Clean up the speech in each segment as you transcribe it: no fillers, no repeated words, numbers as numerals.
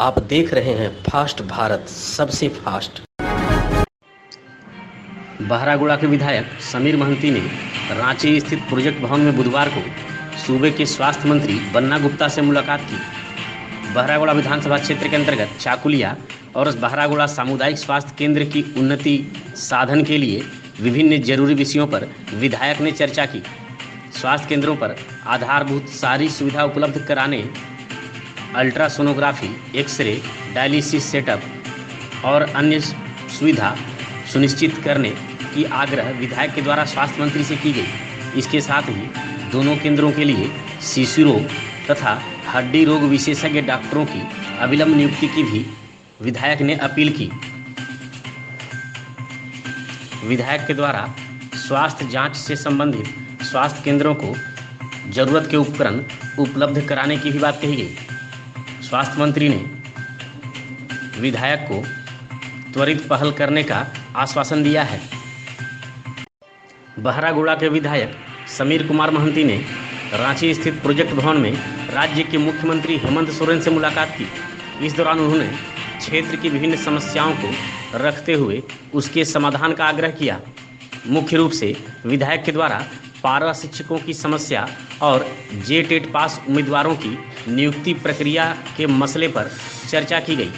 आप देख रहे हैं फास्ट भारत, सबसे फास्ट। बहरागोड़ा के विधायक समीर महंती ने रांची स्थित प्रोजेक्ट भवन में बुधवार को सूबे के स्वास्थ्य मंत्री बन्ना गुप्ता से मुलाकात की। बहरागोड़ा विधानसभा क्षेत्र के अंतर्गत चाकुलिया और बहरागोड़ा सामुदायिक स्वास्थ्य केंद्र की उन्नति साधन के लिए विभिन्न जरूरी विषयों पर विधायक ने चर्चा की। स्वास्थ्य केंद्रों पर आधारभूत सारी सुविधा उपलब्ध कराने, अल्ट्रासोनोग्राफी, एक्सरे, डायलिसिस सेटअप और अन्य सुविधा सुनिश्चित करने की आग्रह विधायक के द्वारा स्वास्थ्य मंत्री से की गई। इसके साथ ही दोनों केंद्रों के लिए शिशु रोग तथा हड्डी रोग विशेषज्ञ डॉक्टरों की अविलंब नियुक्ति की भी विधायक ने अपील की। विधायक के द्वारा स्वास्थ्य जांच से संबंधित स्वास्थ्य केंद्रों को जरूरत के उपकरण उपलब्ध कराने की भी बात कही गई। स्वास्थ्य मंत्री ने विधायक को त्वरित पहल करने का आश्वासन दिया है। बहरागोड़ा के विधायक समीर कुमार महंती ने रांची स्थित प्रोजेक्ट भवन में राज्य के मुख्यमंत्री हेमंत सोरेन से मुलाकात की। इस दौरान उन्होंने क्षेत्र की विभिन्न समस्याओं को रखते हुए उसके समाधान का आग्रह किया। मुख्य रूप से विधायक के द्वारा पारा शिक्षकों की समस्या और जेटेट पास उम्मीदवारों की नियुक्ति प्रक्रिया के मसले पर चर्चा की गई।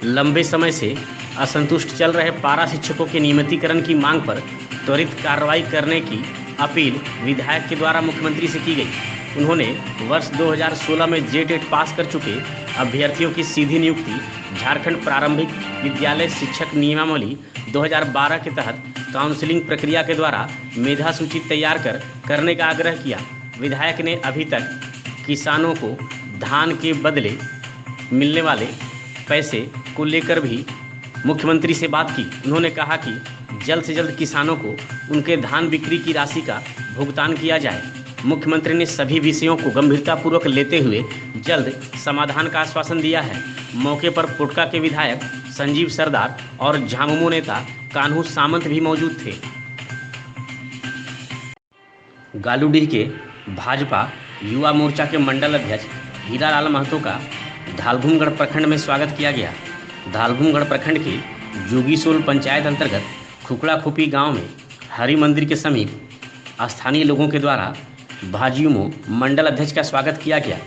लंबे समय से असंतुष्ट चल रहे पारा शिक्षकों के नियमितीकरण की मांग पर त्वरित कार्रवाई करने की अपील विधायक के द्वारा मुख्यमंत्री से की गई। उन्होंने वर्ष 2016 में जेटेट पास कर चुके अभ्यर्थियों की सीधी नियुक्ति झारखंड प्रारंभिक विद्यालय शिक्षक नियमावली 2012 के तहत काउंसलिंग प्रक्रिया के द्वारा मेधा सूची तैयार करने का आग्रह किया। विधायक ने अभी तक किसानों को धान के बदले मिलने वाले पैसे को लेकर भी मुख्यमंत्री से बात की। उन्होंने कहा कि जल्द से जल्द किसानों को उनके धान बिक्री की राशि का भुगतान किया जाए। मुख्यमंत्री ने सभी विषयों को गंभीरतापूर्वक लेते हुए जल्द समाधान का आश्वासन दिया है। मौके पर पुटका के विधायक संजीव सरदार और झामुमो नेता कान्हू सामंत भी मौजूद थे। गालूडीह के भाजपा युवा मोर्चा के मंडल अध्यक्ष हीरालाल महतो का धालभूमगढ़ प्रखंड में स्वागत किया गया। धालभूमगढ़ प्रखंड के जोगीसोल पंचायत अंतर्गत खुकड़ा खुपी गांव में हरि मंदिर के समीप स्थानीय लोगों के द्वारा भाजयुमो मंडल अध्यक्ष का स्वागत किया गया।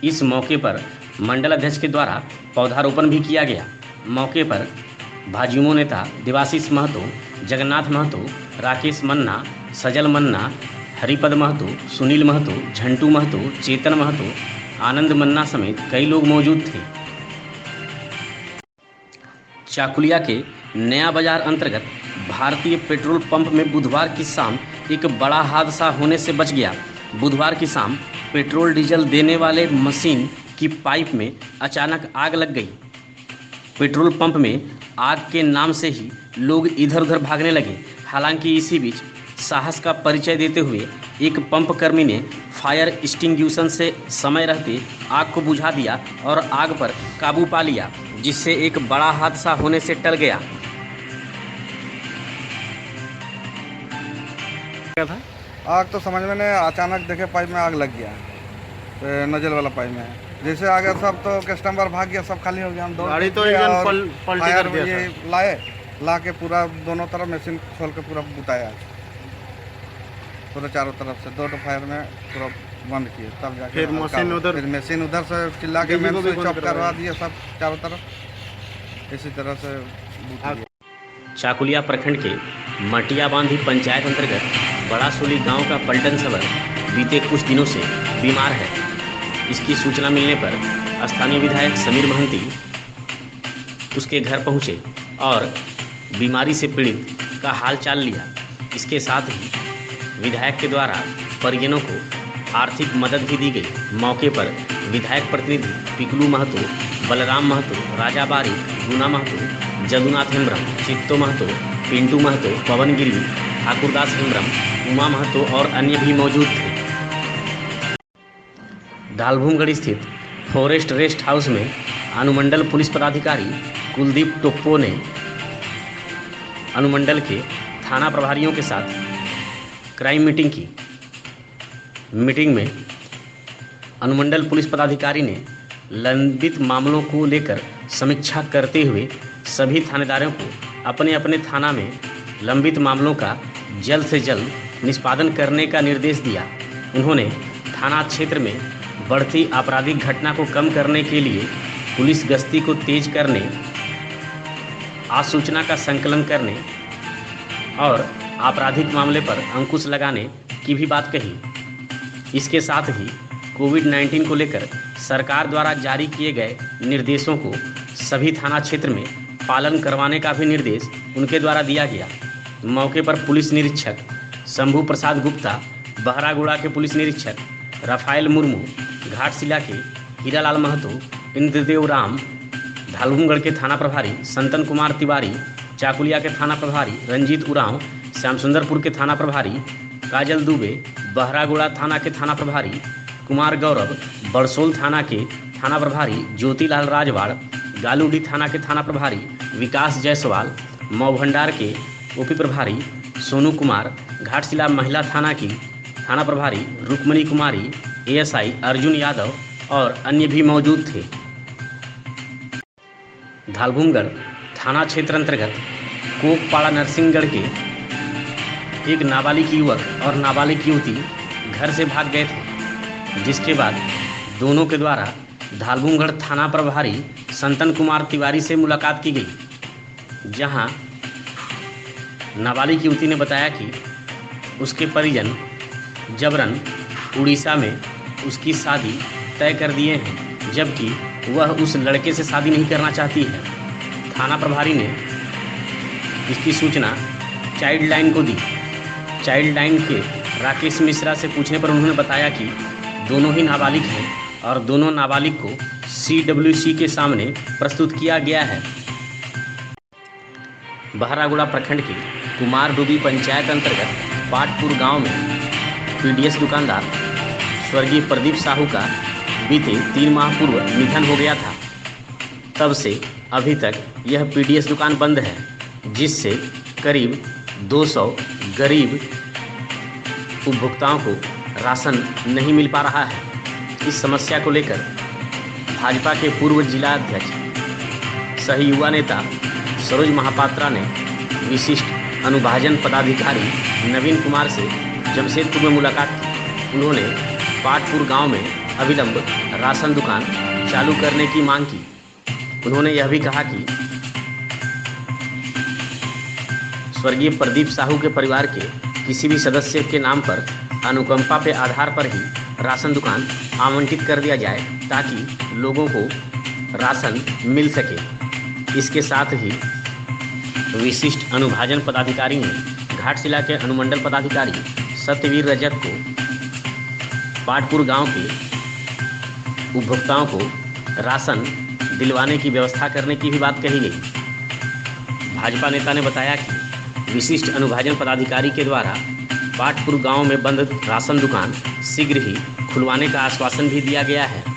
इस मौके पर मंडल अध्यक्ष के द्वारा पौधारोपण भी किया गया। मौके पर भाजयुमो नेता देवाशीष महतो, जगन्नाथ महतो, राकेश मन्ना, सजल मन्ना, हरिपद महतो, सुनील महतो, झंटू महतो, चेतन महतो, आनंद मन्ना समेत कई लोग मौजूद थे। चाकुलिया के नया बाजार अंतर्गत भारतीय पेट्रोल पंप में बुधवार की शाम एक बड़ा हादसा होने से बच गया। बुधवार की शाम पेट्रोल डीजल देने वाले मशीन की पाइप में अचानक आग लग गई। पेट्रोल पंप में आग के नाम से ही लोग इधर उधर भागने लगे। हालांकि इसी बीच साहस का परिचय देते हुए एक पंप कर्मी ने फायर एक्सटिंग्विशर से समय रहते आग को बुझा दिया और आग पर काबू पा लिया, जिससे एक बड़ा हादसा होने से टल गया। आग तो समझ में नहीं, अचानक देखे पाइप में आग लग गया, नजल वाला पाइप में। जैसे आ गया सब तो कस्टमर भाग गया, सब खाली हो गया। हम गाड़ी तो पलटी कर दिया ये ला के पूरा दोनों तरफ मशीन खोल के पूरा बुताया, पूरा चारों तरफ से दो फायर में पूरा बंद किए। तब जाके फिर मशीन उधर से चिल्ला के मेन स्विच ऑफ करवा दिए सब चारों तरफ। इसी तरह से चाकुलिया प्रखंड के मटिया बांधी पंचायत अंतर्गत बड़ा सोली गांव का पलटन सवर बीते कुछ दिनों से बीमार है। इसकी सूचना मिलने पर स्थानीय विधायक समीर महंती उसके घर पहुंचे और बीमारी से पीड़ित का हाल चाल लिया। इसके साथ ही विधायक के द्वारा परिजनों को आर्थिक मदद भी दी गई। मौके पर विधायक प्रतिनिधि पिकलू महतो, बलराम महतो, राजा बारिक, गुना महतो, जदुनाथ हेम्ब्रम, चित्तो महतो, पिंटू महतो, पवन गिरी, ठाकुरदास हेम्ब्रम, उमा महतो और अन्य भी मौजूद थे। धालभूमगढ़ स्थित फॉरेस्ट रेस्ट हाउस में अनुमंडल पुलिस पदाधिकारी कुलदीप टोप्पो ने अनुमंडल के थाना प्रभारियों के साथ क्राइम मीटिंग की। मीटिंग में अनुमंडल पुलिस पदाधिकारी ने लंबित मामलों को लेकर समीक्षा करते हुए सभी थानेदारों को अपने अपने थाना में लंबित मामलों का जल्द से जल्द निष्पादन करने का निर्देश दिया। उन्होंने थाना क्षेत्र में बढ़ती आपराधिक घटना को कम करने के लिए पुलिस गश्ती को तेज करने, आसूचना का संकलन करने और आपराधिक मामले पर अंकुश लगाने की भी बात कही। इसके साथ ही कोविड-19 को लेकर सरकार द्वारा जारी किए गए निर्देशों को सभी थाना क्षेत्र में पालन करवाने का भी निर्देश उनके द्वारा दिया गया। मौके पर पुलिस निरीक्षक शंभू प्रसाद गुप्ता, बहरागुड़ा के पुलिस निरीक्षक राफाइल मुर्मू, घाटशिला के हीरालाल महतो, इंद्रदेव राम, धालभूमगढ़ के थाना प्रभारी संतन कुमार तिवारी, चाकुलिया के थाना प्रभारी रंजीत उरांव, श्यामसुंदरपुर के थाना प्रभारी काजल दुबे, बहरागुड़ा थाना के थाना प्रभारी कुमार गौरव, बड़सोल थाना के थाना प्रभारी ज्योतिलाल राजवाड़, गालूडी थाना के थाना प्रभारी विकास जायसवाल, मऊ-भंडार के ओपी प्रभारी सोनू कुमार, घाटशिला महिला थाना की थाना प्रभारी रुक्मणी कुमारी, एएसआई अर्जुन यादव और अन्य भी मौजूद थे। धालभूमगढ़ थाना क्षेत्र अंतर्गत कोकपाड़ा नरसिंहगढ़ के एक नाबालिग युवक और नाबालिग युवती घर से भाग गए थे, जिसके बाद दोनों के द्वारा धालभूमगढ़ थाना प्रभारी संतन कुमार तिवारी से मुलाकात की गई, जहां नाबालिग युवती ने बताया कि उसके परिजन जबरन उड़ीसा में उसकी शादी तय कर दिए हैं, जबकि वह उस लड़के से शादी नहीं करना चाहती है। थाना प्रभारी ने इसकी सूचना चाइल्ड लाइन को दी। चाइल्ड लाइन के राकेश मिश्रा से पूछने पर उन्होंने बताया कि दोनों ही नाबालिग हैं और दोनों नाबालिग को CWC के सामने प्रस्तुत किया गया है। बहरागुड़ा प्रखंड के कुमारडूबी पंचायत अंतर्गत पाटपुर गांव में PDS दुकानदार स्वर्गीय प्रदीप साहू का बीते 3 माह पूर्व निधन हो गया था। तब से अभी तक यह PDS दुकान बंद है, जिससे करीब 200 गरीब उपभोक्ताओं को राशन नहीं मिल पा रहा है। इस समस्या को लेकर भाजपा के पूर्व जिला अध्यक्ष सह युवा नेता सरोज महापात्रा ने विशिष्ट अनुभाजन पदाधिकारी नवीन कुमार से जमशेदपुर में मुलाकात की। उन्होंने पाटपुर गांव में अविलंब राशन दुकान चालू करने की मांग की। उन्होंने यह भी कहा कि स्वर्गीय प्रदीप साहू के परिवार के किसी भी सदस्य के नाम पर अनुकंपा के आधार पर ही राशन दुकान आवंटित कर दिया जाए, ताकि लोगों को राशन मिल सके। इसके साथ ही विशिष्ट अनुभाजन पदाधिकारी ने घाटशिला के अनुमंडल पदाधिकारी सत्यवीर रजक को पाटपुर गांव के उपभोक्ताओं को राशन दिलवाने की व्यवस्था करने की भी बात कही गई। भाजपा नेता ने बताया कि विशिष्ट अनुभाजन पदाधिकारी के द्वारा पाटपुर गांव में बंद राशन दुकान शीघ्र ही खुलवाने का आश्वासन भी दिया गया है।